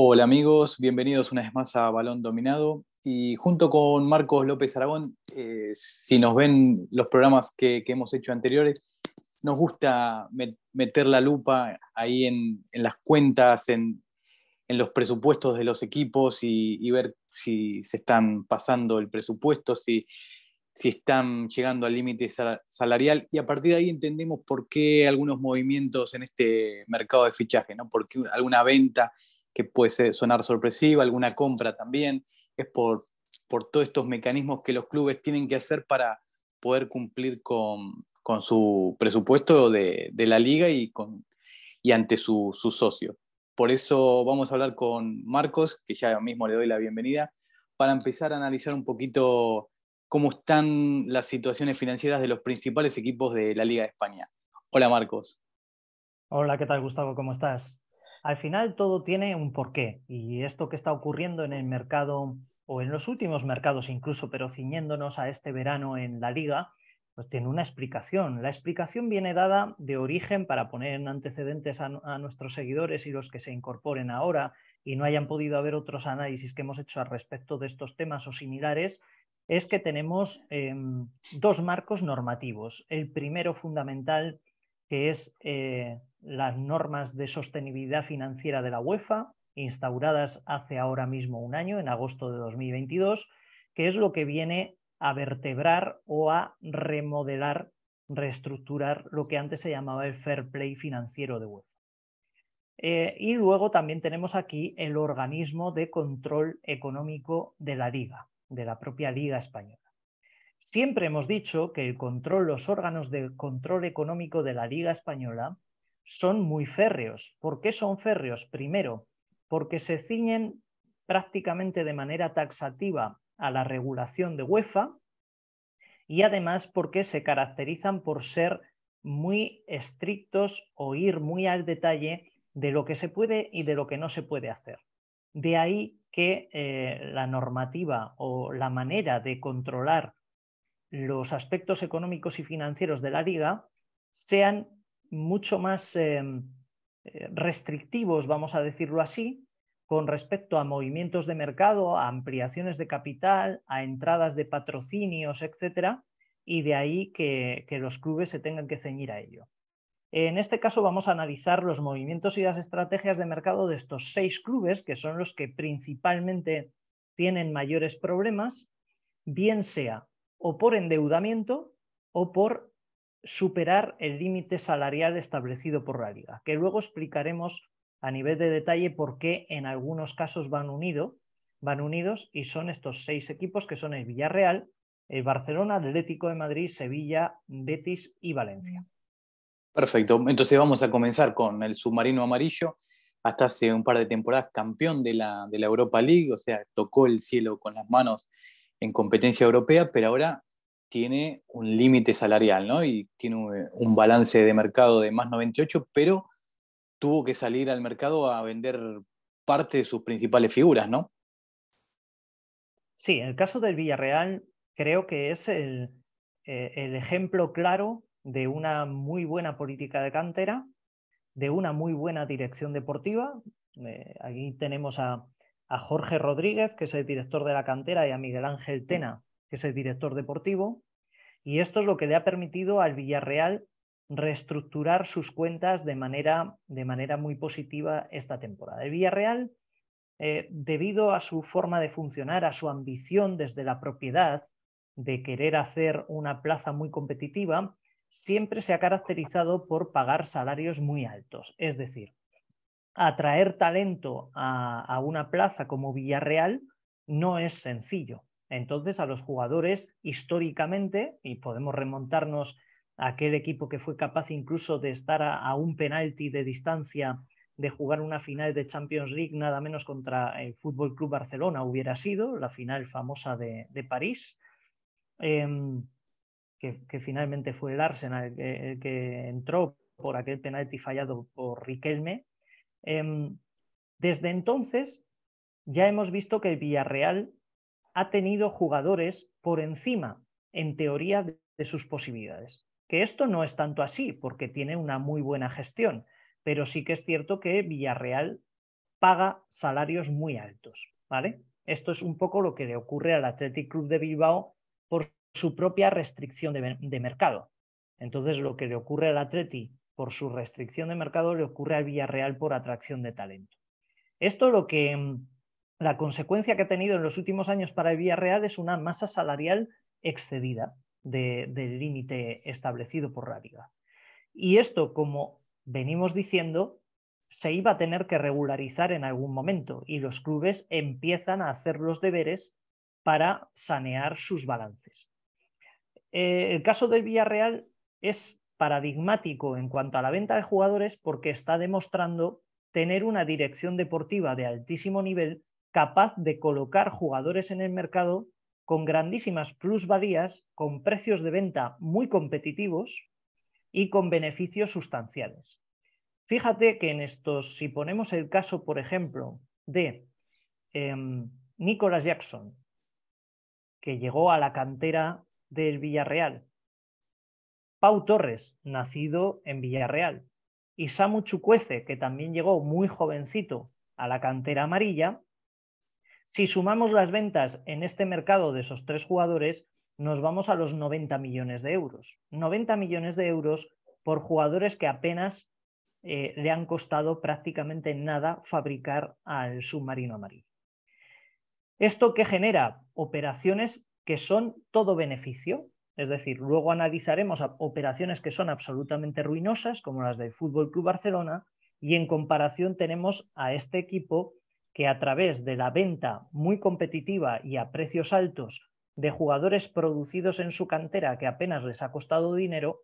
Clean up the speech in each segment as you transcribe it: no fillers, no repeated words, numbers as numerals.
Hola amigos, bienvenidos una vez más a Balón Dominado y junto con Marcos López Aragón, si nos ven los programas que hemos hecho anteriores, nos gusta meter la lupa ahí en las cuentas, en los presupuestos de los equipos y ver si se están pasando el presupuesto, si están llegando al límite salarial y a partir de ahí entendemos por qué algunos movimientos en este mercado de fichaje, ¿no? Por qué alguna venta que puede sonar sorpresiva, alguna compra también, es por todos estos mecanismos que los clubes tienen que hacer para poder cumplir con su presupuesto de la liga y ante su socio. Por eso vamos a hablar con Marcos, que ya mismo le doy la bienvenida, para empezar a analizar un poquito cómo están las situaciones financieras de los principales equipos de la Liga de España. Hola Marcos. Hola, ¿qué tal, Gustavo? ¿Cómo estás? Al final todo tiene un porqué y esto que está ocurriendo en el mercado o en los últimos mercados incluso, pero ciñéndonos a este verano en la liga, pues tiene una explicación. La explicación viene dada de origen para poner en antecedentes a nuestros seguidores y los que se incorporen ahora y no hayan podido haber otros análisis que hemos hecho al respecto de estos temas o similares, es que tenemos dos marcos normativos. El primero fundamental, que es las normas de sostenibilidad financiera de la UEFA, instauradas hace ahora mismo un año, en agosto de 2022, que es lo que viene a vertebrar o a remodelar, reestructurar lo que antes se llamaba el fair play financiero de UEFA. Y luego también tenemos aquí el organismo de control económico de la Liga, de la propia Liga Española. Siempre hemos dicho que los órganos de control económico de la Liga Española son muy férreos. ¿Por qué son férreos? Primero, porque se ciñen prácticamente de manera taxativa a la regulación de UEFA y además porque se caracterizan por ser muy estrictos o ir muy al detalle de lo que se puede y de lo que no se puede hacer. De ahí que la normativa o la manera de controlar los aspectos económicos y financieros de la liga sean mucho más restrictivos, vamos a decirlo así, con respecto a movimientos de mercado, a ampliaciones de capital, a entradas de patrocinios, etcétera, y de ahí que los clubes se tengan que ceñir a ello. En este caso vamos a analizar los movimientos y las estrategias de mercado de estos 6 clubes, que son los que principalmente tienen mayores problemas, bien sea o por endeudamiento o por superar el límite salarial establecido por la liga, que luego explicaremos a nivel de detalle por qué en algunos casos van unidos y son estos 6 equipos que son el Villarreal, el Barcelona, Atlético de Madrid, Sevilla, Betis y Valencia. Perfecto, entonces vamos a comenzar con el submarino amarillo, hasta hace un par de temporadas campeón de la Europa League, o sea, tocó el cielo con las manos en competencia europea, pero ahora tiene un límite salarial, ¿no? Y tiene un balance de mercado de más 98, pero tuvo que salir al mercado a vender parte de sus principales figuras, ¿no? Sí, el caso del Villarreal creo que es el ejemplo claro de una muy buena política de cantera, de una muy buena dirección deportiva. Aquí tenemos a Jorge Rodríguez, que es el director de la cantera, y a Miguel Ángel Tena, que es el director deportivo. Y esto es lo que le ha permitido al Villarreal reestructurar sus cuentas de manera muy positiva esta temporada. El Villarreal, debido a su forma de funcionar, a su ambición desde la propiedad de querer hacer una plaza muy competitiva, siempre se ha caracterizado por pagar salarios muy altos. Es decir, atraer talento a una plaza como Villarreal no es sencillo. Entonces, a los jugadores históricamente, y podemos remontarnos a aquel equipo que fue capaz incluso de estar a un penalti de distancia de jugar una final de Champions League, nada menos contra el Fútbol Club Barcelona hubiera sido, la final famosa de París, que finalmente fue el Arsenal el que entró por aquel penalti fallado por Riquelme. Desde entonces ya hemos visto que el Villarreal ha tenido jugadores por encima, en teoría, de sus posibilidades. Que esto no es tanto así, porque tiene una muy buena gestión, pero sí que es cierto que Villarreal paga salarios muy altos, ¿vale? Esto es un poco lo que le ocurre al Athletic Club de Bilbao por su propia restricción de mercado. Entonces, lo que le ocurre al Atleti por su restricción de mercado le ocurre al Villarreal por atracción de talento. Esto la consecuencia que ha tenido en los últimos años para el Villarreal es una masa salarial excedida del límite establecido por la Liga. Y esto, como venimos diciendo, se iba a tener que regularizar en algún momento y los clubes empiezan a hacer los deberes para sanear sus balances. El caso del Villarreal es paradigmático en cuanto a la venta de jugadores porque está demostrando tener una dirección deportiva de altísimo nivel capaz de colocar jugadores en el mercado con grandísimas plusvalías, con precios de venta muy competitivos y con beneficios sustanciales. Fíjate que en estos, si ponemos el caso, por ejemplo, de Nicolas Jackson, que llegó a la cantera del Villarreal, Pau Torres, nacido en Villarreal, y Samu Chukwueze, que también llegó muy jovencito a la cantera amarilla, si sumamos las ventas en este mercado de esos tres jugadores, nos vamos a los 90 millones de euros. 90 millones de euros por jugadores que apenas le han costado prácticamente nada fabricar al submarino amarillo. ¿Esto qué genera? Operaciones que son todo beneficio. Es decir, luego analizaremos operaciones que son absolutamente ruinosas, como las del Fútbol Club Barcelona, y en comparación tenemos a este equipo que a través de la venta muy competitiva y a precios altos de jugadores producidos en su cantera que apenas les ha costado dinero,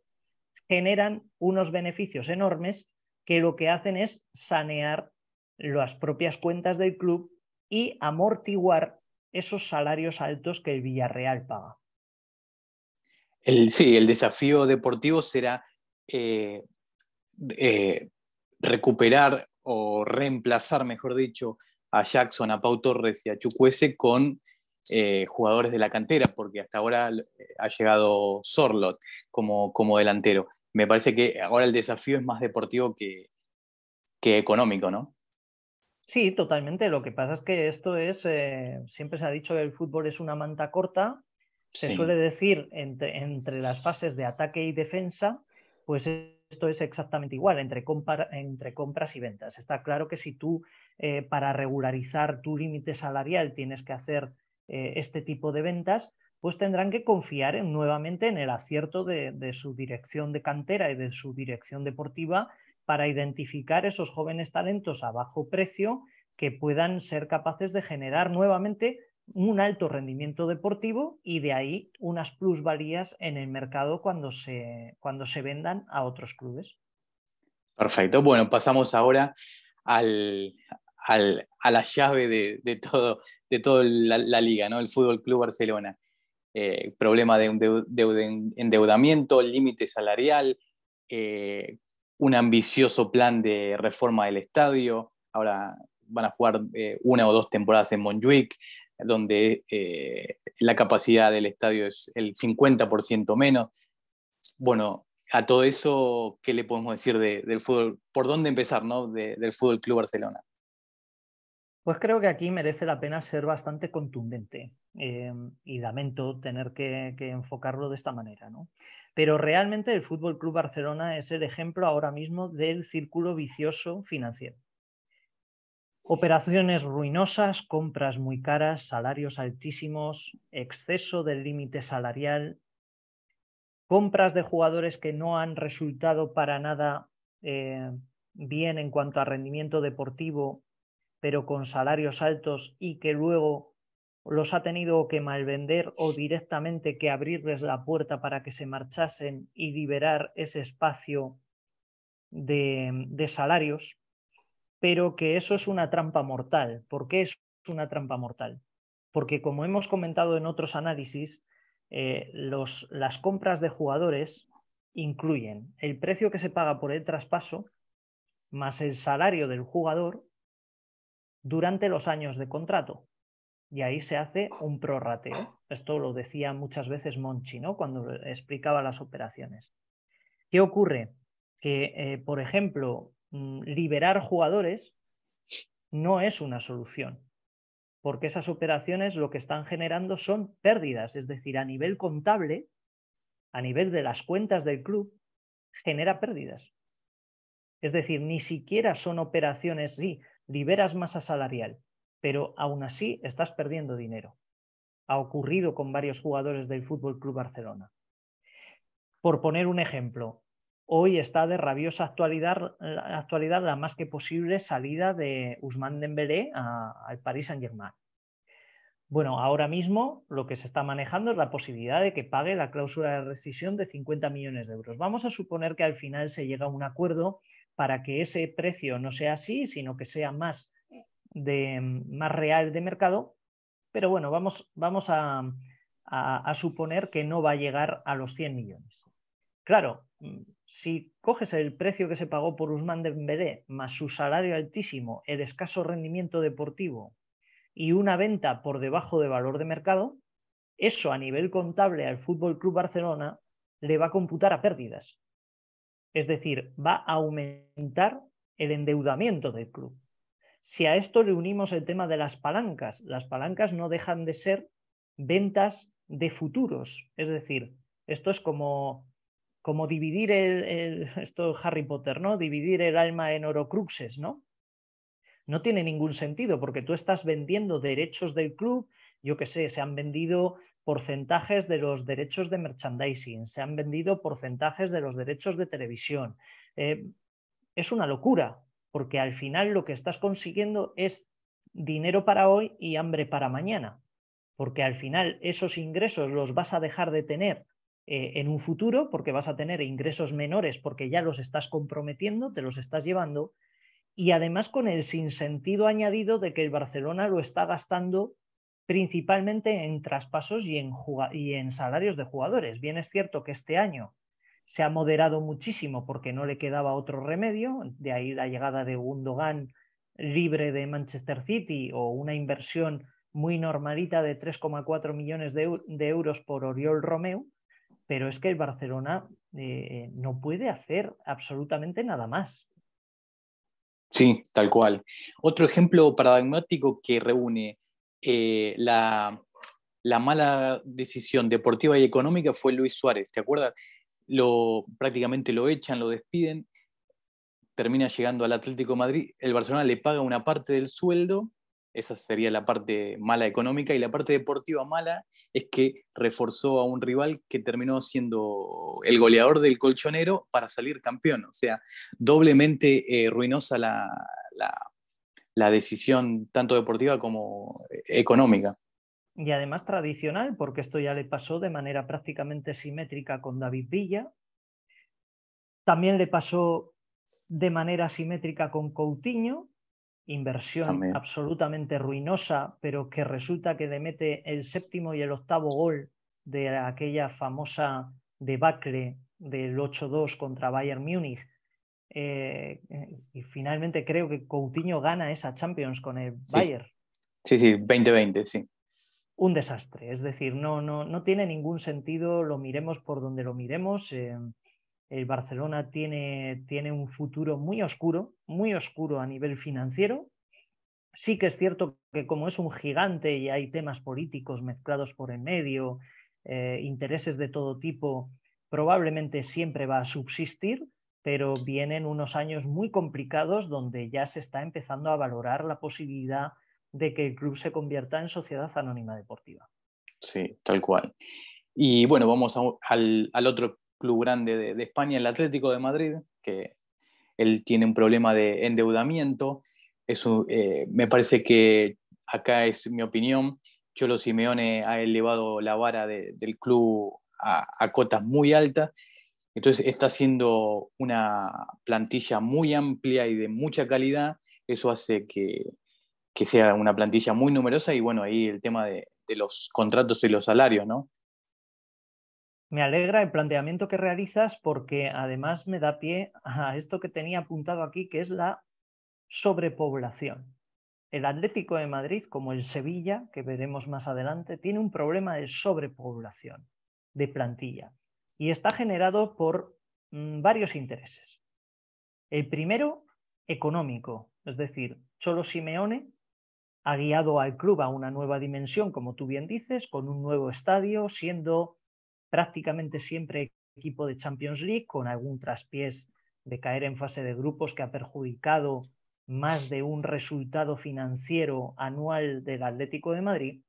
generan unos beneficios enormes que lo que hacen es sanear las propias cuentas del club y amortiguar esos salarios altos que el Villarreal paga. Sí, el desafío deportivo será recuperar o reemplazar, mejor dicho, a Jackson, a Pau Torres y a Chukwueze con jugadores de la cantera, porque hasta ahora ha llegado Sorloth como delantero. Me parece que ahora el desafío es más deportivo que económico, ¿no? Sí, totalmente. Lo que pasa es que esto es, siempre se ha dicho que el fútbol es una manta corta, se Sí. suele decir entre las fases de ataque y defensa, pues esto es exactamente igual, entre compras y ventas. Está claro que si tú para regularizar tu límite salarial tienes que hacer este tipo de ventas, pues tendrán que confiar nuevamente en el acierto de su dirección de cantera y de su dirección deportiva para identificar esos jóvenes talentos a bajo precio que puedan ser capaces de generar nuevamente un alto rendimiento deportivo y de ahí unas plusvalías en el mercado cuando se vendan a otros clubes. Perfecto. Bueno, pasamos ahora a la llave de todo la liga, ¿no? El Fútbol Club Barcelona. Problema de endeudamiento, límite salarial, un ambicioso plan de reforma del estadio. Ahora van a jugar 1 o 2 temporadas en Montjuic, donde la capacidad del estadio es el 50% menos. Bueno, a todo eso, ¿qué le podemos decir del fútbol? ¿Por dónde empezar, no? Del Fútbol Club Barcelona. Pues creo que aquí merece la pena ser bastante contundente y lamento tener que enfocarlo de esta manera, ¿no? Pero realmente el Fútbol Club Barcelona es el ejemplo ahora mismo del círculo vicioso financiero. Operaciones ruinosas, compras muy caras, salarios altísimos, exceso del límite salarial, compras de jugadores que no han resultado para nada bien en cuanto a rendimiento deportivo, pero con salarios altos y que luego los ha tenido que malvender o directamente que abrirles la puerta para que se marchasen y liberar ese espacio de salarios, pero que eso es una trampa mortal. ¿Por qué es una trampa mortal? Porque como hemos comentado en otros análisis, las compras de jugadores incluyen el precio que se paga por el traspaso más el salario del jugador durante los años de contrato. Y ahí se hace un prorrateo. Esto lo decía muchas veces Monchi, ¿no? Cuando explicaba las operaciones. ¿Qué ocurre? Que, por ejemplo, liberar jugadores no es una solución, porque esas operaciones lo que están generando son pérdidas, es decir, a nivel contable, a nivel de las cuentas del club, genera pérdidas. Es decir, ni siquiera son operaciones, sí, liberas masa salarial, pero aún así estás perdiendo dinero. Ha ocurrido con varios jugadores del Fútbol Club Barcelona. Por poner un ejemplo, hoy está de rabiosa actualidad la más que posible salida de Ousmane Dembélé al Paris Saint-Germain. Bueno, ahora mismo lo que se está manejando es la posibilidad de que pague la cláusula de rescisión de 50 millones de euros. Vamos a suponer que al final se llega a un acuerdo para que ese precio no sea así, sino que sea más real de mercado. Pero bueno, vamos a suponer que no va a llegar a los 100 millones. Claro, si coges el precio que se pagó por Ousmane Dembélé más su salario altísimo, el escaso rendimiento deportivo y una venta por debajo de valor de mercado, eso a nivel contable al Fútbol Club Barcelona le va a computar a pérdidas. Es decir, va a aumentar el endeudamiento del club. Si a esto le unimos el tema de las palancas no dejan de ser ventas de futuros. Es decir, esto es como dividir esto es Harry Potter, ¿no? Dividir el alma en horocruxes, ¿no? No tiene ningún sentido porque tú estás vendiendo derechos del club, yo qué sé, se han vendido porcentajes de los derechos de merchandising, se han vendido porcentajes de los derechos de televisión. Es una locura, porque al final lo que estás consiguiendo es dinero para hoy y hambre para mañana, porque al final esos ingresos los vas a dejar de tener en un futuro, porque vas a tener ingresos menores porque ya los estás comprometiendo, te los estás llevando, y además con el sinsentido añadido de que el Barcelona lo está gastando principalmente en traspasos y en salarios de jugadores. Bien es cierto que este año se ha moderado muchísimo porque no le quedaba otro remedio, de ahí la llegada de Gundogan libre de Manchester City o una inversión muy normalita de 3,4 millones de euros por Oriol Romeu, pero es que el Barcelona no puede hacer absolutamente nada más. Sí, tal cual. Otro ejemplo paradigmático que reúne la mala decisión deportiva y económica fue Luis Suárez, ¿te acuerdas? Prácticamente lo echan, lo despiden, termina llegando al Atlético de Madrid, el Barcelona le paga una parte del sueldo, esa sería la parte mala económica, y la parte deportiva mala es que reforzó a un rival que terminó siendo el goleador del Colchonero para salir campeón, o sea, doblemente ruinosa la decisión tanto deportiva como económica. Y además tradicional, porque esto ya le pasó de manera prácticamente simétrica con David Villa. También le pasó de manera simétrica con Coutinho, inversión También. absolutamente ruinosa, pero que resulta que le mete el séptimo y el octavo gol de aquella famosa debacle del 8-2 contra Bayern Múnich. Y finalmente creo que Coutinho gana esa Champions con el Bayern. Sí, 2020, sí. Un desastre, es decir, no tiene ningún sentido, lo miremos por donde lo miremos. El Barcelona tiene un futuro muy oscuro a nivel financiero. Sí que es cierto que como es un gigante y hay temas políticos mezclados por en medio, intereses de todo tipo, probablemente siempre va a subsistir, pero vienen unos años muy complicados donde ya se está empezando a valorar la posibilidad de que el club se convierta en sociedad anónima deportiva. Sí, tal cual. Y bueno, vamos al otro club grande de España, el Atlético de Madrid, que él tiene un problema de endeudamiento. Me parece que acá es mi opinión. Cholo Simeone ha elevado la vara del club a cotas muy altas. Entonces está haciendo una plantilla muy amplia y de mucha calidad. Eso hace que sea una plantilla muy numerosa y bueno, ahí el tema de los contratos y los salarios, ¿no? Me alegra el planteamiento que realizas porque además me da pie a esto que tenía apuntado aquí, que es la sobrepoblación. El Atlético de Madrid, como el Sevilla, que veremos más adelante, tiene un problema de sobrepoblación de plantilla y está generado por varios intereses. El primero, económico, Es decir, Cholo Simeone ha guiado al club a una nueva dimensión, como tú bien dices, con un nuevo estadio, siendo prácticamente siempre equipo de Champions League, con algún traspiés de caer en fase de grupos que ha perjudicado más de un resultado financiero anual del Atlético de Madrid.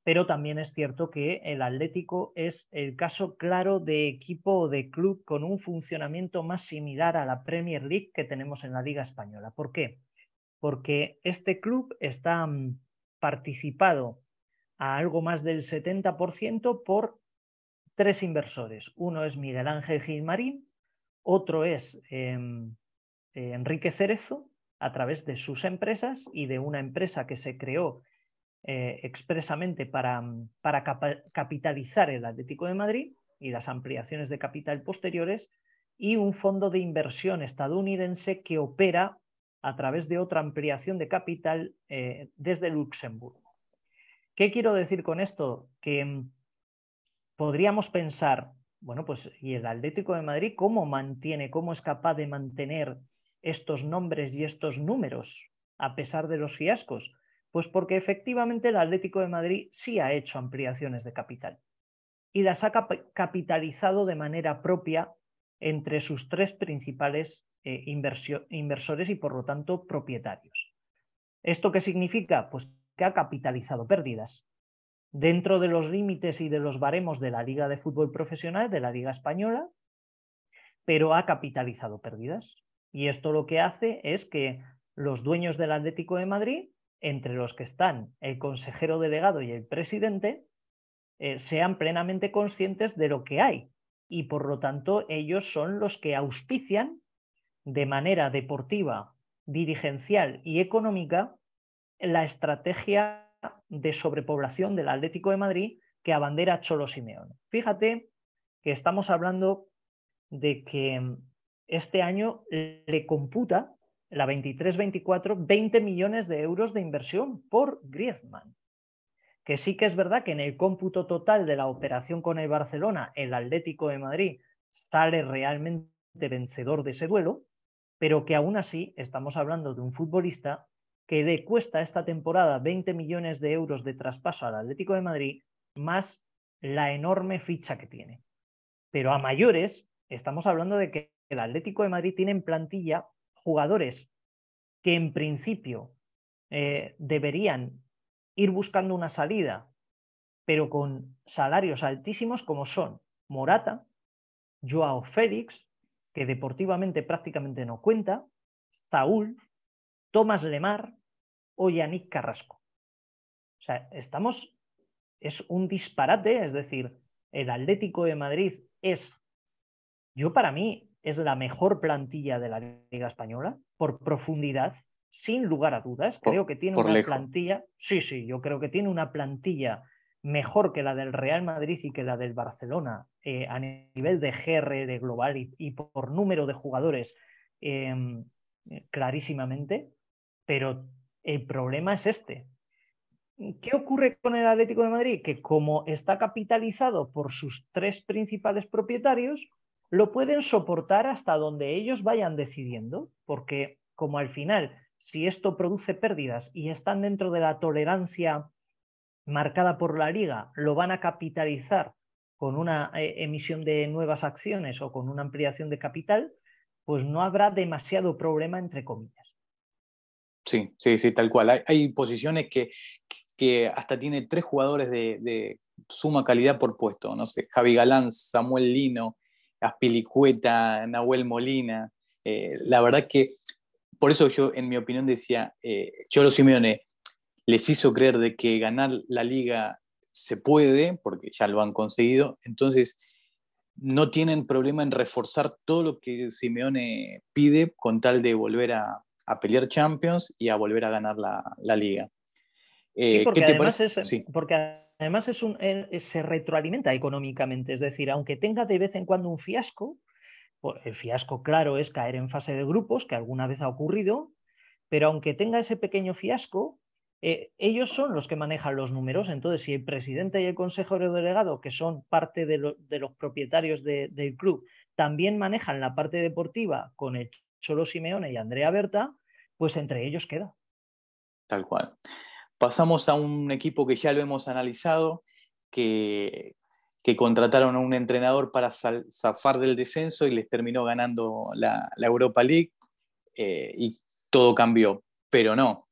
Pero también es cierto que el Atlético es el caso claro de equipo o de club con un funcionamiento más similar a la Premier League que tenemos en la Liga Española. ¿Por qué? Porque este club está participado a algo más del 70% por 3 inversores. Uno es Miguel Ángel Gilmarín, otro es Enrique Cerezo, a través de sus empresas y de una empresa que se creó expresamente para capitalizar el Atlético de Madrid y las ampliaciones de capital posteriores, y un fondo de inversión estadounidense que opera a través de otra ampliación de capital desde Luxemburgo. ¿Qué quiero decir con esto? Que podríamos pensar, bueno, pues ¿y el Atlético de Madrid cómo mantiene, cómo es capaz de mantener estos nombres y estos números a pesar de los fiascos? Pues porque efectivamente el Atlético de Madrid sí ha hecho ampliaciones de capital y las ha capitalizado de manera propia entre sus 3 principales inversores y por lo tanto propietarios. ¿Esto qué significa? Pues que ha capitalizado pérdidas dentro de los límites y de los baremos de la Liga de Fútbol Profesional, de la Liga Española, pero ha capitalizado pérdidas. Y esto lo que hace es que los dueños del Atlético de Madrid, entre los que están el consejero delegado y el presidente, sean plenamente conscientes de lo que hay. Y por lo tanto, ellos son los que auspician de manera deportiva, dirigencial y económica la estrategia de sobrepoblación del Atlético de Madrid que abandera Cholo Simeone. Fíjate que estamos hablando de que este año le computa la 23-24 20 millones de euros de inversión por Griezmann. Que sí que es verdad que en el cómputo total de la operación con el Barcelona, el Atlético de Madrid sale realmente vencedor de ese duelo, pero que aún así estamos hablando de un futbolista que le cuesta esta temporada 20 millones de euros de traspaso al Atlético de Madrid, más la enorme ficha que tiene. Pero a mayores, estamos hablando de que el Atlético de Madrid tiene en plantilla jugadores que en principio deberían ir buscando una salida, pero con salarios altísimos como son Morata, Joao Félix, que deportivamente prácticamente no cuenta, Saúl, Tomás Lemar o Yannick Carrasco. O sea, es un disparate, es decir, el Atlético de Madrid para mí, es la mejor plantilla de la Liga Española, por profundidad, sin lugar a dudas. Creo que tiene una plantilla, sí, yo creo que tiene una plantilla mejor que la del Real Madrid y que la del Barcelona a nivel de GR, de global y por número de jugadores clarísimamente, pero el problema es este. ¿Qué ocurre con el Atlético de Madrid? Que como está capitalizado por sus 3 principales propietarios, lo pueden soportar hasta donde ellos vayan decidiendo, porque como al final, si esto produce pérdidas y están dentro de la tolerancia marcada por la liga, lo van a capitalizar con una emisión de nuevas acciones o con una ampliación de capital, pues no habrá demasiado problema, entre comillas. Sí, tal cual. Hay posiciones que hasta tiene 3 jugadores de suma calidad por puesto. No sé, Javi Galán, Samuel Lino, Azpilicueta, Nahuel Molina. La verdad que, por eso yo, en mi opinión, decía, Cholo Simeone les hizo creer de que ganar la liga se puede, porque ya lo han conseguido. Entonces, no tienen problema en reforzar todo lo que Simeone pide con tal de volver a pelear Champions y a volver a ganar la liga. Sí, porque ¿Qué te además, parece? Sí. se retroalimenta económicamente, es decir, aunque tenga de vez en cuando un fiasco, el fiasco claro es caer en fase de grupos, que alguna vez ha ocurrido, pero aunque tenga ese pequeño fiasco, ellos son los que manejan los números. Entonces, si el presidente y el consejero delegado, que son parte de los propietarios del club, también manejan la parte deportiva con el Cholo Simeone y Andrea Berta, pues entre ellos queda. Tal cual. Pasamos a un equipo que ya lo hemos analizado, que contrataron a un entrenador para zafar del descenso y les terminó ganando la Europa League, y todo cambió, pero no,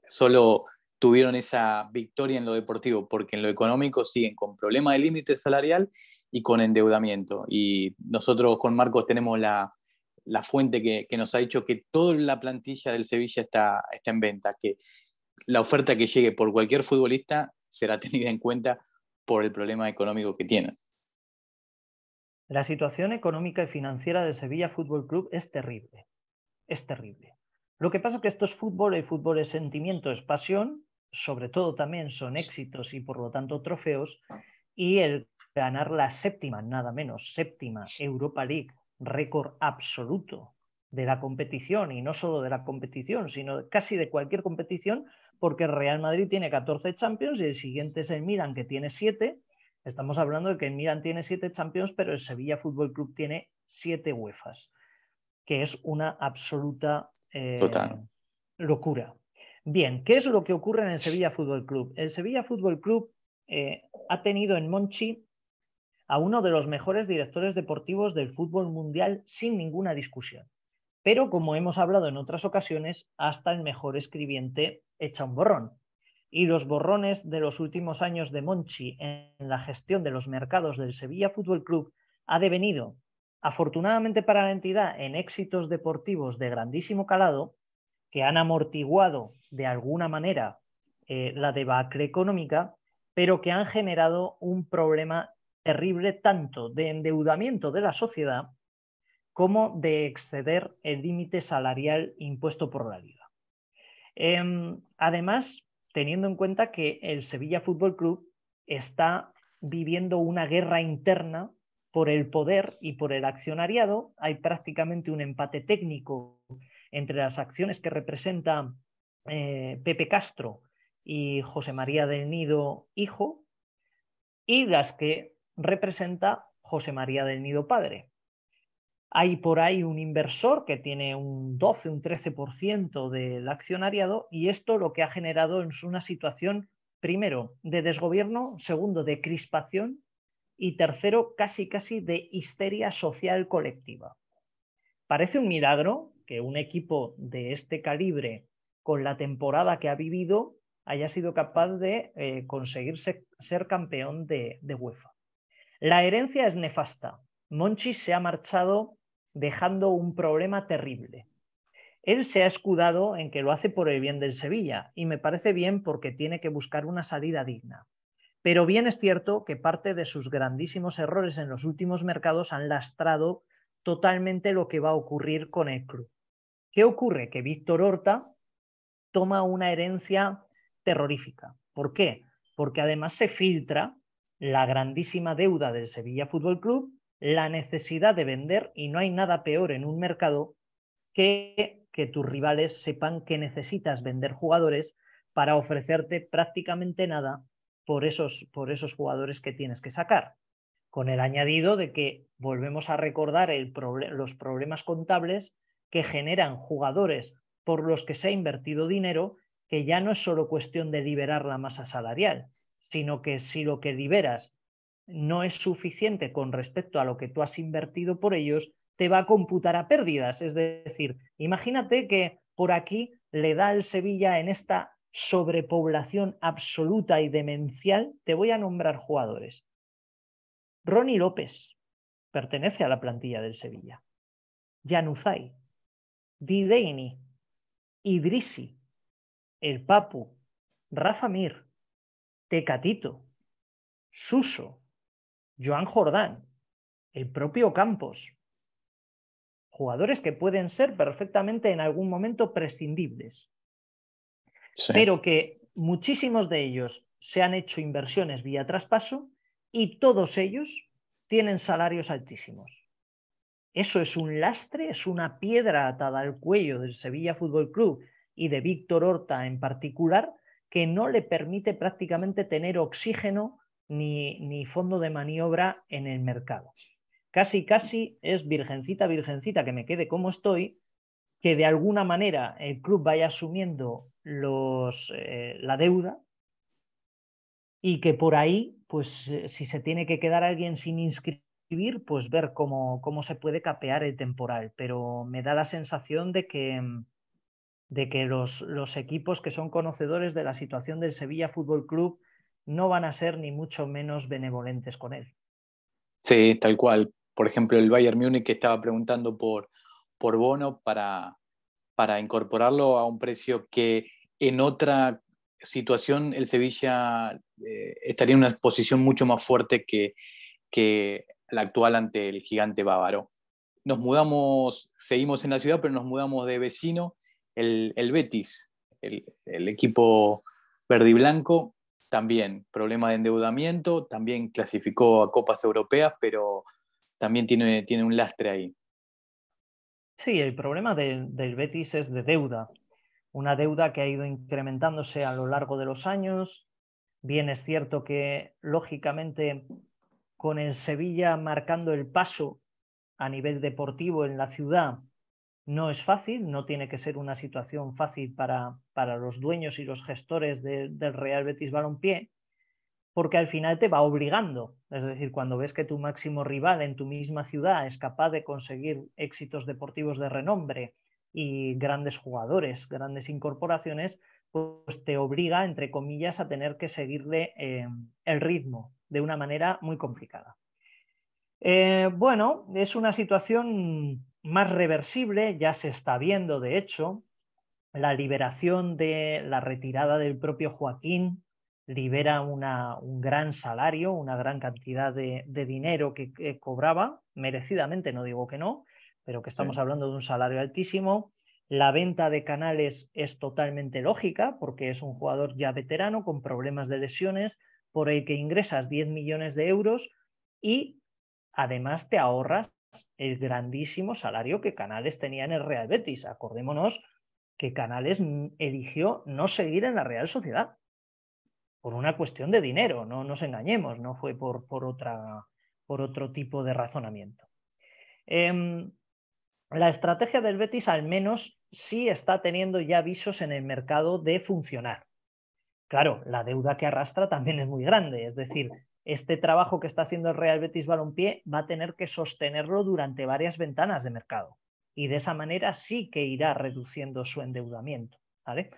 solo tuvieron esa victoria en lo deportivo, porque en lo económico siguen con problema de límite salarial y con endeudamiento. Y nosotros con Marcos tenemos la fuente que nos ha dicho que toda la plantilla del Sevilla está en venta, que la oferta que llegue por cualquier futbolista será tenida en cuenta por el problema económico que tienen. La situación económica y financiera del Sevilla Fútbol Club es terrible. Es terrible. Lo que pasa es que esto es fútbol, el fútbol es sentimiento, es pasión, sobre todo también son éxitos y por lo tanto trofeos, y el ganar la séptima, nada menos, séptima Europa League, récord absoluto de la competición, y no solo de la competición, sino casi de cualquier competición, porque el Real Madrid tiene 14 Champions y el siguiente es el Milan, que tiene 7. Estamos hablando de que el Milan tiene 7 Champions, pero el Sevilla Fútbol Club tiene 7 UEFAs, que es una absoluta locura. Bien, ¿qué es lo que ocurre en el Sevilla Fútbol Club? El Sevilla Fútbol Club ha tenido en Monchi a uno de los mejores directores deportivos del fútbol mundial sin ninguna discusión. Pero, como hemos hablado en otras ocasiones, hasta el mejor escribiente echa un borrón. Y los borrones de los últimos años de Monchi en la gestión de los mercados del Sevilla Fútbol Club ha devenido, afortunadamente para la entidad, en éxitos deportivos de grandísimo calado, que han amortiguado de alguna manera la debacle económica, pero que han generado un problema terrible tanto de endeudamiento de la sociedad como de exceder el límite salarial impuesto por la Liga. Además, teniendo en cuenta que el Sevilla Fútbol Club está viviendo una guerra interna por el poder y por el accionariado, hay prácticamente un empate técnico entre las acciones que representa Pepe Castro y José María del Nido hijo y las que representa José María del Nido padre. Hay por ahí un inversor que tiene un 12, un 13% del accionariado, y esto lo que ha generado es una situación, primero, de desgobierno, segundo, de crispación y tercero, casi de histeria social colectiva. Parece un milagro que un equipo de este calibre, con la temporada que ha vivido, haya sido capaz de conseguir ser campeón de UEFA. La herencia es nefasta. Monchi se ha marchado dejando un problema terrible. Él se ha escudado en que lo hace por el bien del Sevilla, y me parece bien porque tiene que buscar una salida digna. Pero bien es cierto que parte de sus grandísimos errores en los últimos mercados han lastrado totalmente lo que va a ocurrir con el club. ¿Qué ocurre? Que Víctor Horta toma una herencia terrorífica. ¿Por qué? Porque además se filtra la grandísima deuda del Sevilla Fútbol Club, la necesidad de vender, y no hay nada peor en un mercado que tus rivales sepan que necesitas vender jugadores para ofrecerte prácticamente nada por esos jugadores que tienes que sacar. Con el añadido de que volvemos a recordar los problemas contables que generan jugadores por los que se ha invertido dinero, que ya no es solo cuestión de liberar la masa salarial, sino que si lo que liberas no es suficiente con respecto a lo que tú has invertido por ellos, te va a computar a pérdidas. Es decir, imagínate que por aquí le da el Sevilla en esta sobrepoblación absoluta y demencial. Te voy a nombrar jugadores. Ronnie López pertenece a la plantilla del Sevilla. Januzaj, Delaney, Idrissi, el Papu, Rafa Mir, Tecatito, Suso, Joan Jordán, el propio Campos. Jugadores que pueden ser perfectamente en algún momento prescindibles. Sí. Pero que muchísimos de ellos se han hecho inversiones vía traspaso y todos ellos tienen salarios altísimos. Eso es un lastre, es una piedra atada al cuello del Sevilla Fútbol Club y de Víctor Horta en particular, que no le permite prácticamente tener oxígeno ni fondo de maniobra en el mercado. Casi es virgencita, que me quede como estoy, que de alguna manera el club vaya asumiendo la deuda y que por ahí, pues si se tiene que quedar alguien sin inscribir, pues ver cómo se puede capear el temporal. Pero me da la sensación de que los equipos que son conocedores de la situación del Sevilla Fútbol Club no van a ser ni mucho menos benevolentes con él. Sí, tal cual. Por ejemplo, el Bayern Múnich que estaba preguntando por Bono para incorporarlo a un precio que en otra situación el Sevilla estaría en una posición mucho más fuerte que la actual ante el gigante bávaro. Nos mudamos, seguimos en la ciudad, pero nos mudamos de vecino, el Betis, el equipo verde y blanco, también problema de endeudamiento, también clasificó a copas europeas, pero también tiene un lastre ahí. Sí, el problema del Betis es de deuda. Una deuda que ha ido incrementándose a lo largo de los años. Bien, es cierto que, lógicamente, con el Sevilla marcando el paso a nivel deportivo en la ciudad, no es fácil, no tiene que ser una situación fácil para los dueños y los gestores del Real Betis Balompié, porque al final te va obligando. Es decir, cuando ves que tu máximo rival en tu misma ciudad es capaz de conseguir éxitos deportivos de renombre y grandes jugadores, grandes incorporaciones, pues te obliga, entre comillas, a tener que seguirle el ritmo de una manera muy complicada. Bueno, es una situación más reversible, ya se está viendo, de hecho, la liberación de la retirada del propio Joaquín libera un gran salario, una gran cantidad de dinero que cobraba, merecidamente, no digo que no, pero que estamos Sí. hablando de un salario altísimo. La venta de Canales es totalmente lógica porque es un jugador ya veterano con problemas de lesiones, por el que ingresas 10 millones de euros y además te ahorras el grandísimo salario que Canales tenía en el Real Betis. Acordémonos que Canales eligió no seguir en la Real Sociedad por una cuestión de dinero, no nos engañemos, no fue por otro tipo de razonamiento. La estrategia del Betis al menos sí está teniendo ya visos en el mercado de funcionar. Claro, la deuda que arrastra también es muy grande, es decir, este trabajo que está haciendo el Real Betis Balompié va a tener que sostenerlo durante varias ventanas de mercado y de esa manera sí que irá reduciendo su endeudamiento, ¿vale?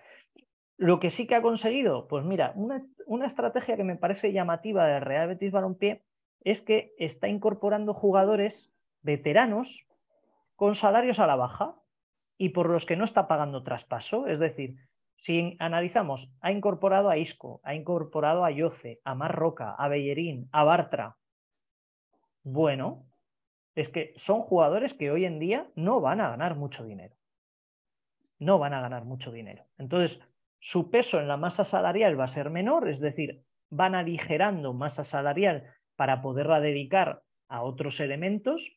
Lo que sí que ha conseguido, pues mira, una estrategia que me parece llamativa del Real Betis Balompié es que está incorporando jugadores veteranos con salarios a la baja y por los que no está pagando traspaso. Es decir, si analizamos, ha incorporado a Isco, ha incorporado a Yoce, a Marroca, a Bellerín, a Bartra. Bueno, es que son jugadores que hoy en día no van a ganar mucho dinero. No van a ganar mucho dinero. Entonces, su peso en la masa salarial va a ser menor, es decir, van aligerando masa salarial para poderla dedicar a otros elementos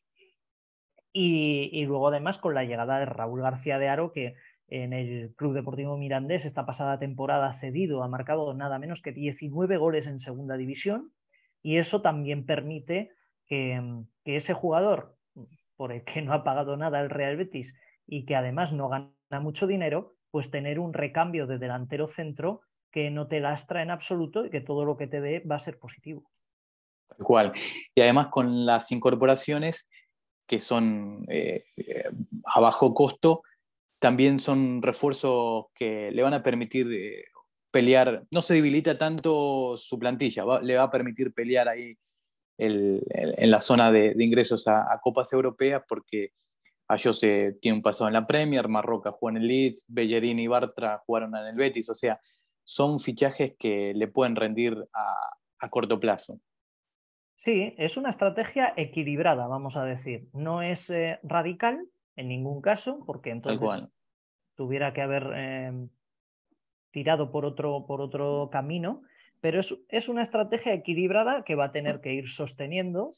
y luego además con la llegada de Raúl García de Haro, que en el Club Deportivo Mirandés esta pasada temporada cedido ha marcado nada menos que 19 goles en segunda división y eso también permite que ese jugador, por el que no ha pagado nada el Real Betis y que además no gana mucho dinero, pues tener un recambio de delantero centro que no te lastra en absoluto y que todo lo que te dé va a ser positivo. Tal cual. Y además con las incorporaciones que son a bajo costo, también son refuerzos que le van a permitir pelear, no se debilita tanto su plantilla, le va a permitir pelear ahí en la zona de ingresos a copas europeas porque Ayose tiene un pasado en la Premier, Marroca jugó en el Leeds, Bellerín y Bartra jugaron en el Betis, o sea, son fichajes que le pueden rendir a corto plazo. Sí, es una estrategia equilibrada, vamos a decir. No es radical en ningún caso, porque Tal entonces cual. tuviera que haber tirado por otro camino, pero es una estrategia equilibrada que va a tener que ir sosteniendo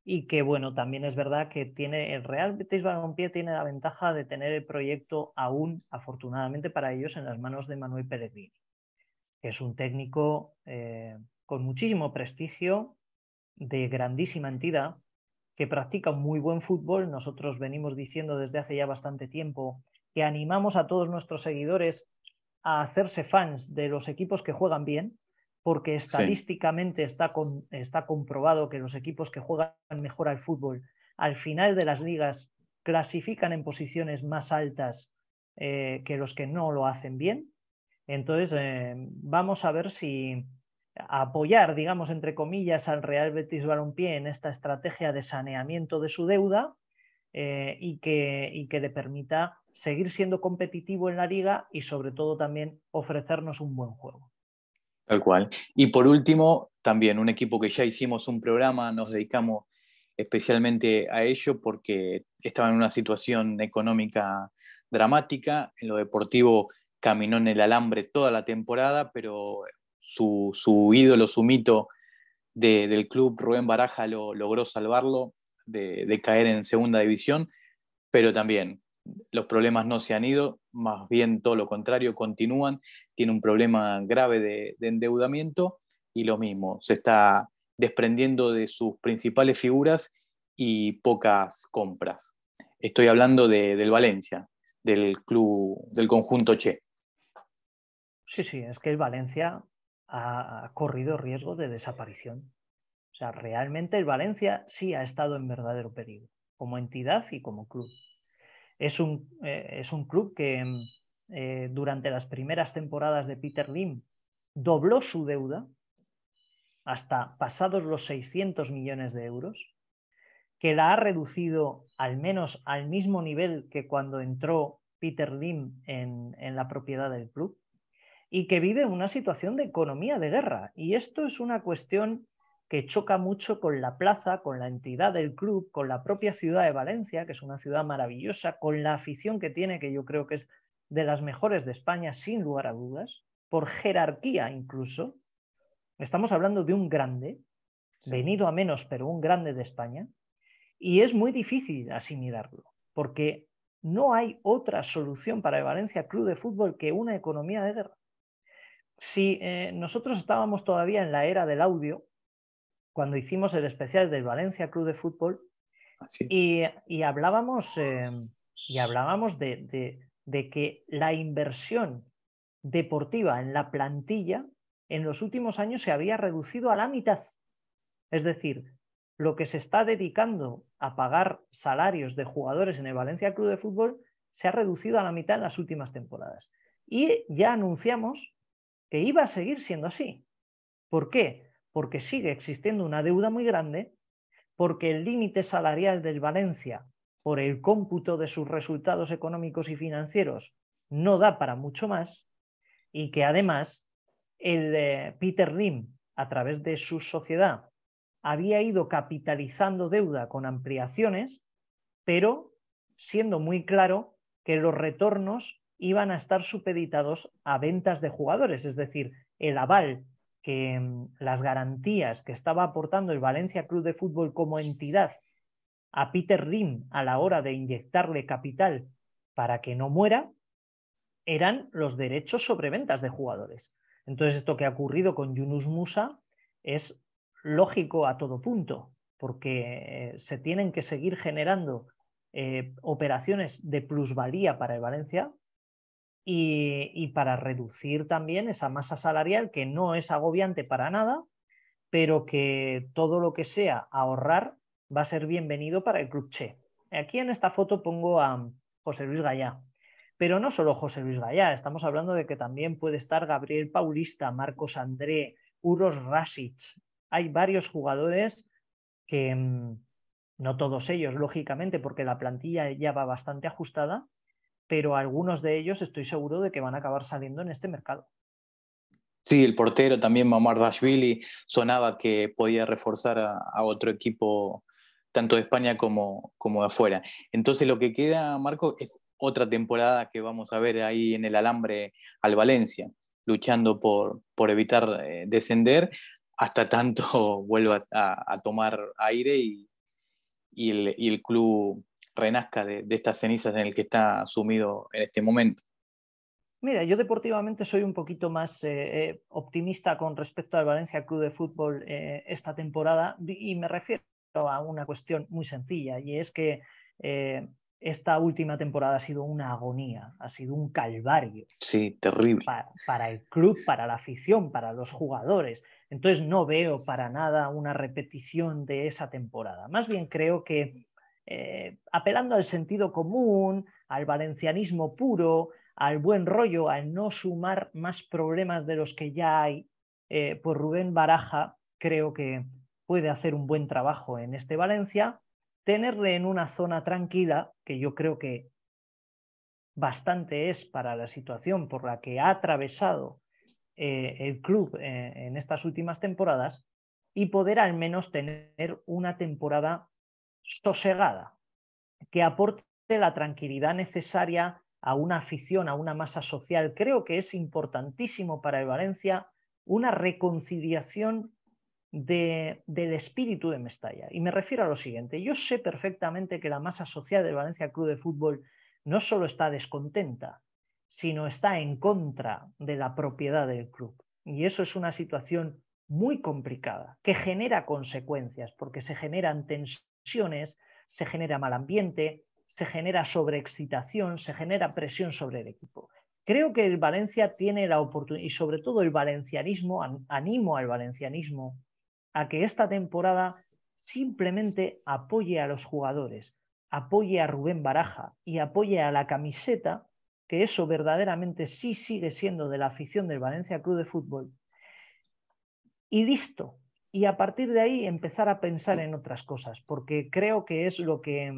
y que, bueno, también es verdad que tiene el Real Betis Balompié tiene la ventaja de tener el proyecto aún, afortunadamente para ellos, en las manos de Manuel Pellegrini, que es un técnico con muchísimo prestigio, de grandísima entidad, que practica un muy buen fútbol. Nosotros venimos diciendo desde hace ya bastante tiempo que animamos a todos nuestros seguidores a hacerse fans de los equipos que juegan bien, porque estadísticamente está comprobado que los equipos que juegan mejor al fútbol al final de las ligas clasifican en posiciones más altas que los que no lo hacen bien. Entonces, vamos a ver si apoyar, digamos, entre comillas, al Real Betis Balompié en esta estrategia de saneamiento de su deuda y que le permita seguir siendo competitivo en la liga y sobre todo también ofrecernos un buen juego. Tal cual. Y por último, también un equipo que ya hicimos un programa, nos dedicamos especialmente a ello porque estaba en una situación económica dramática. En lo deportivo caminó en el alambre toda la temporada, pero su ídolo, su mito del club, Rubén Baraja, logró salvarlo de caer en segunda división, pero también los problemas no se han ido, más bien todo lo contrario, continúan. Tiene un problema grave de endeudamiento y lo mismo, se está desprendiendo de sus principales figuras y pocas compras. Estoy hablando del Valencia, del club, del conjunto Che. Sí, es que el Valencia ha corrido riesgo de desaparición. O sea, realmente el Valencia sí ha estado en verdadero peligro, como entidad y como club. Es un club que durante las primeras temporadas de Peter Lim dobló su deuda hasta pasados los 600 millones de euros, que la ha reducido al menos al mismo nivel que cuando entró Peter Lim en la propiedad del club, y que vive una situación de economía de guerra. Y esto es una cuestión que choca mucho con la plaza, con la entidad del club, con la propia ciudad de Valencia, que es una ciudad maravillosa, con la afición que tiene, que yo creo que es de las mejores de España, sin lugar a dudas, por jerarquía incluso. Estamos hablando de un grande, venido a menos, pero un grande de España, y es muy difícil asimilarlo, porque no hay otra solución para el Valencia Club de Fútbol que una economía de guerra. Si nosotros estábamos todavía en la era del audio, cuando hicimos el especial del Valencia Club de Fútbol, y hablábamos de que la inversión deportiva en la plantilla en los últimos años se había reducido a la mitad. Es decir, lo que se está dedicando a pagar salarios de jugadores en el Valencia Club de Fútbol se ha reducido a la mitad en las últimas temporadas. Y ya anunciamos que iba a seguir siendo así. ¿Por qué? Porque sigue existiendo una deuda muy grande, porque el límite salarial del Valencia, por el cómputo de sus resultados económicos y financieros, no da para mucho más, y que además el Peter Lim, a través de su sociedad, había ido capitalizando deuda con ampliaciones, pero siendo muy claro que los retornos iban a estar supeditados a ventas de jugadores, es decir, el aval que las garantías que estaba aportando el Valencia Club de Fútbol como entidad a Peter Lim a la hora de inyectarle capital para que no muera, eran los derechos sobre ventas de jugadores. Entonces, esto que ha ocurrido con Yunus Musa es lógico a todo punto, porque se tienen que seguir generando operaciones de plusvalía para el Valencia y para reducir también esa masa salarial que no es agobiante para nada, pero que todo lo que sea ahorrar va a ser bienvenido para el Club Che. Aquí en esta foto pongo a José Luis Gallá, pero no solo José Luis Gallá, estamos hablando de que también puede estar Gabriel Paulista, Marcos André, Uros Rasic. Hay varios jugadores que, no todos ellos, lógicamente, porque la plantilla ya va bastante ajustada, pero algunos de ellos estoy seguro de que van a acabar saliendo en este mercado. Sí, el portero también, Mamardashvili, sonaba que podía reforzar a otro equipo, tanto de España como de afuera. Entonces lo que queda, Marco, es otra temporada que vamos a ver ahí en el alambre al Valencia, luchando por evitar descender hasta tanto vuelva a tomar aire y el club renazca de estas cenizas en el que está sumido en este momento. Mira, yo deportivamente soy un poquito más optimista con respecto al Valencia Club de Fútbol esta temporada, y me refiero a una cuestión muy sencilla, y es que esta última temporada ha sido una agonía, ha sido un calvario. Sí, terrible. Para el club, para la afición, para los jugadores. Entonces no veo para nada una repetición de esa temporada. Más bien creo que apelando al sentido común, al valencianismo puro, al buen rollo, al no sumar más problemas de los que ya hay, pues Rubén Baraja creo que puede hacer un buen trabajo en este Valencia, tenerle en una zona tranquila, que yo creo que bastante es para la situación por la que ha atravesado el club en estas últimas temporadas, y poder al menos tener una temporada sosegada, que aporte la tranquilidad necesaria a una afición, a una masa social. Creo que es importantísimo para el Valencia una reconciliación del espíritu de Mestalla. Y me refiero a lo siguiente: yo sé perfectamente que la masa social del Valencia Club de Fútbol no solo está descontenta, sino está en contra de la propiedad del club. Y eso es una situación muy complicada, que genera consecuencias, porque se generan tensiones, se genera mal ambiente, se genera sobreexcitación, se genera presión sobre el equipo. Creo que el Valencia tiene la oportunidad, y sobre todo el valencianismo, animo al valencianismo a que esta temporada simplemente apoye a los jugadores, apoye a Rubén Baraja y apoye a la camiseta, que eso verdaderamente sí sigue siendo de la afición del Valencia Club de Fútbol, y listo. Y a partir de ahí empezar a pensar en otras cosas, porque creo que es lo que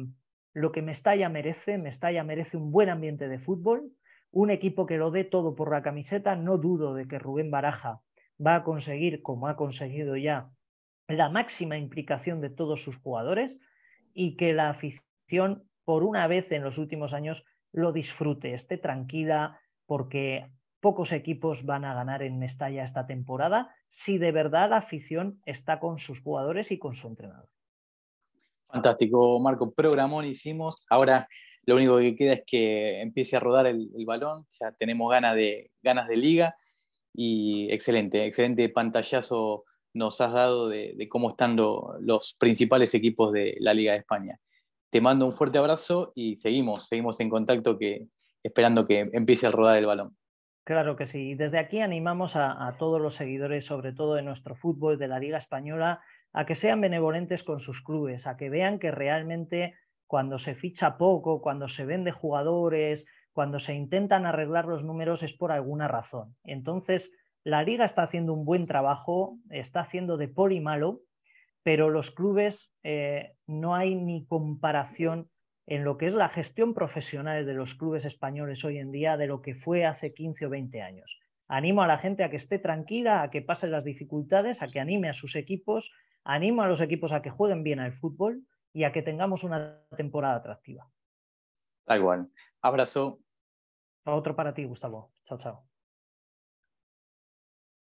Mestalla merece. Mestalla merece un buen ambiente de fútbol, un equipo que lo dé todo por la camiseta. No dudo de que Rubén Baraja va a conseguir, como ha conseguido ya, la máxima implicación de todos sus jugadores, y que la afición, por una vez en los últimos años, lo disfrute, esté tranquila, porque pocos equipos van a ganar en Mestalla esta temporada si de verdad la afición está con sus jugadores y con su entrenador. Fantástico, Marco. Programón hicimos. Ahora lo único que queda es que empiece a rodar el balón. Ya tenemos ganas de liga. Y excelente pantallazo nos has dado de cómo están los principales equipos de la Liga de España. Te mando un fuerte abrazo y seguimos en contacto, esperando que empiece a rodar el balón. Claro que sí. Desde aquí animamos a todos los seguidores, sobre todo de nuestro fútbol, de la Liga Española, a que sean benevolentes con sus clubes, a que vean que realmente cuando se ficha poco, cuando se vende jugadores, cuando se intentan arreglar los números, es por alguna razón. Entonces, la Liga está haciendo un buen trabajo, está haciendo de poli malo, pero los clubes no hay ni comparación en lo que es la gestión profesional de los clubes españoles hoy en día de lo que fue hace 15 o 20 años. Animo a la gente a que esté tranquila, a que pase las dificultades, a que anime a sus equipos, animo a los equipos a que jueguen bien al fútbol y a que tengamos una temporada atractiva. Tal cual. Abrazo. Otro para ti, Gustavo. Chao, chao.